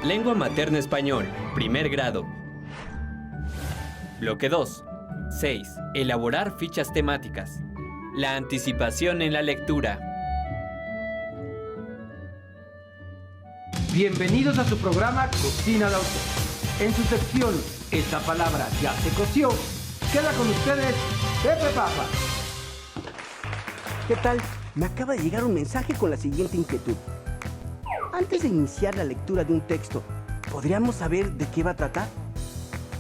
Lengua materna español, primer grado. Bloque 2. 6. Elaborar fichas temáticas. La anticipación en la lectura. Bienvenidos a su programa Cocina de Autor. En su sección Esta palabra ya se coció, queda con ustedes Pepe Papa. ¿Qué tal? Me acaba de llegar un mensaje con la siguiente inquietud. Antes de iniciar la lectura de un texto, ¿podríamos saber de qué va a tratar?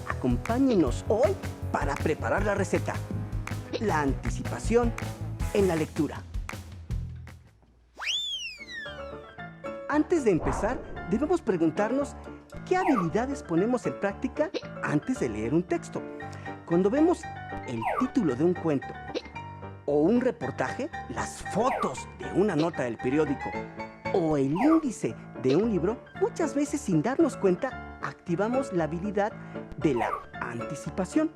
Acompáñenos hoy para preparar la receta. La anticipación en la lectura. Antes de empezar, debemos preguntarnos qué habilidades ponemos en práctica antes de leer un texto. Cuando vemos el título de un cuento o un reportaje, las fotos de una nota del periódico o el índice de un libro, muchas veces sin darnos cuenta activamos la habilidad de la anticipación.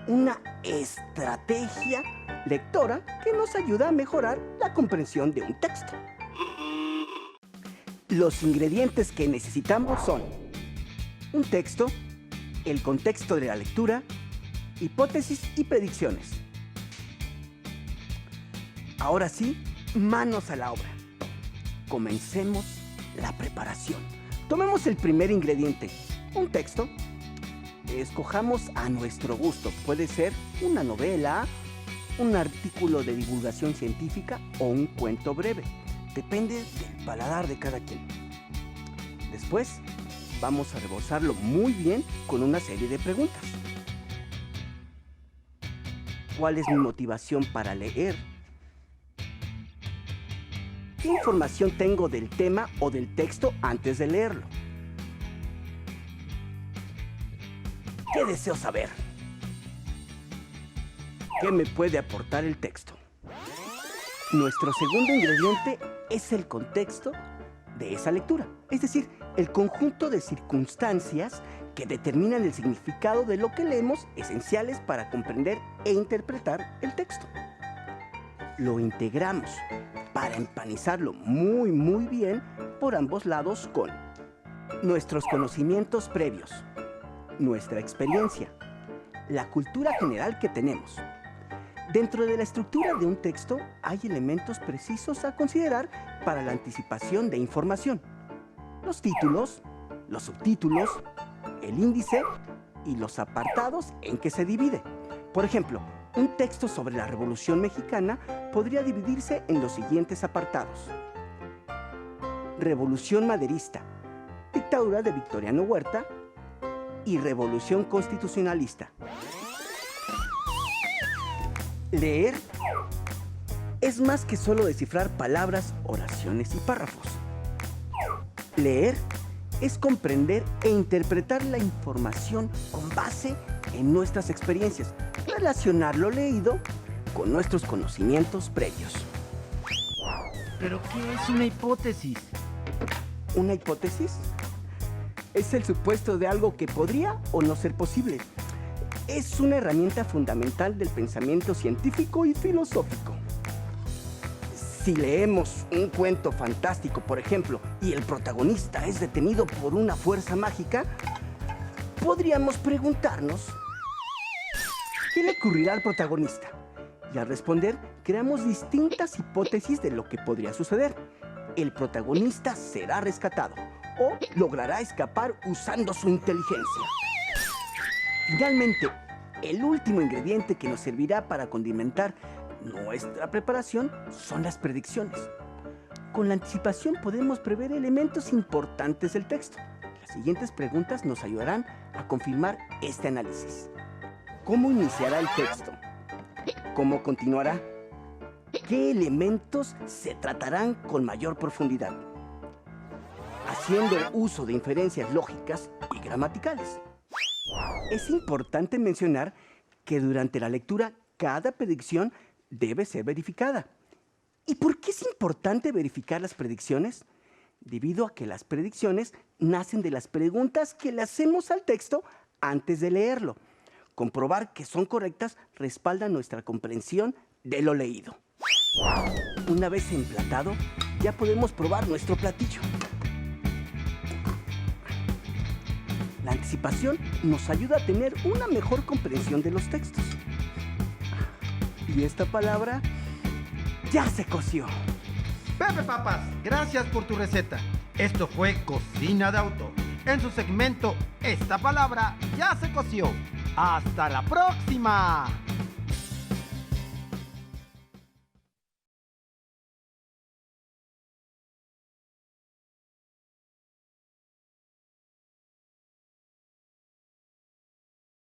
Una estrategia lectora que nos ayuda a mejorar la comprensión de un texto. Los ingredientes que necesitamos son un texto, el contexto de la lectura, hipótesis y predicciones. Ahora sí, manos a la obra. Comencemos la preparación. Tomemos el primer ingrediente, un texto. Escojamos a nuestro gusto. Puede ser una novela, un artículo de divulgación científica o un cuento breve. Depende del paladar de cada quien. Después, vamos a rebozarlo muy bien con una serie de preguntas. ¿Cuál es mi motivación para leer? ¿Qué información tengo del tema o del texto antes de leerlo? ¿Qué deseo saber? ¿Qué me puede aportar el texto? Nuestro segundo ingrediente es el contexto de esa lectura, es decir, el conjunto de circunstancias que determinan el significado de lo que leemos, esenciales para comprender e interpretar el texto. Lo integramos para empanizarlo muy bien por ambos lados con nuestros conocimientos previos, nuestra experiencia, la cultura general que tenemos. Dentro de la estructura de un texto hay elementos precisos a considerar para la anticipación de información. Los títulos, los subtítulos, el índice y los apartados en que se divide. Por ejemplo, un texto sobre la Revolución Mexicana podría dividirse en los siguientes apartados. Revolución maderista, dictadura de Victoriano Huerta y Revolución constitucionalista. Leer es más que solo descifrar palabras, oraciones y párrafos. Leer es comprender e interpretar la información con base en nuestras experiencias, relacionar lo leído con nuestros conocimientos previos. ¿Pero qué es una hipótesis? ¿Una hipótesis? Es el supuesto de algo que podría o no ser posible. Es una herramienta fundamental del pensamiento científico y filosófico. Si leemos un cuento fantástico, por ejemplo, y el protagonista es detenido por una fuerza mágica, podríamos preguntarnos ¿qué le ocurrirá al protagonista? Y al responder, creamos distintas hipótesis de lo que podría suceder. El protagonista será rescatado o logrará escapar usando su inteligencia. Finalmente, el último ingrediente que nos servirá para condimentar nuestra preparación son las predicciones. Con la anticipación podemos prever elementos importantes del texto. Las siguientes preguntas nos ayudarán a confirmar este análisis. ¿Cómo iniciará el texto? ¿Cómo continuará? ¿Qué elementos se tratarán con mayor profundidad? Haciendo uso de inferencias lógicas y gramaticales. Es importante mencionar que durante la lectura cada predicción debe ser verificada. ¿Y por qué es importante verificar las predicciones? Debido a que las predicciones nacen de las preguntas que le hacemos al texto antes de leerlo. Comprobar que son correctas respalda nuestra comprensión de lo leído. Una vez emplatado, ya podemos probar nuestro platillo. La anticipación nos ayuda a tener una mejor comprensión de los textos. Y esta palabra ya se coció. Pepe Papas, gracias por tu receta. Esto fue Cocina de Autor. En su segmento, esta palabra ya se coció. ¡Hasta la próxima!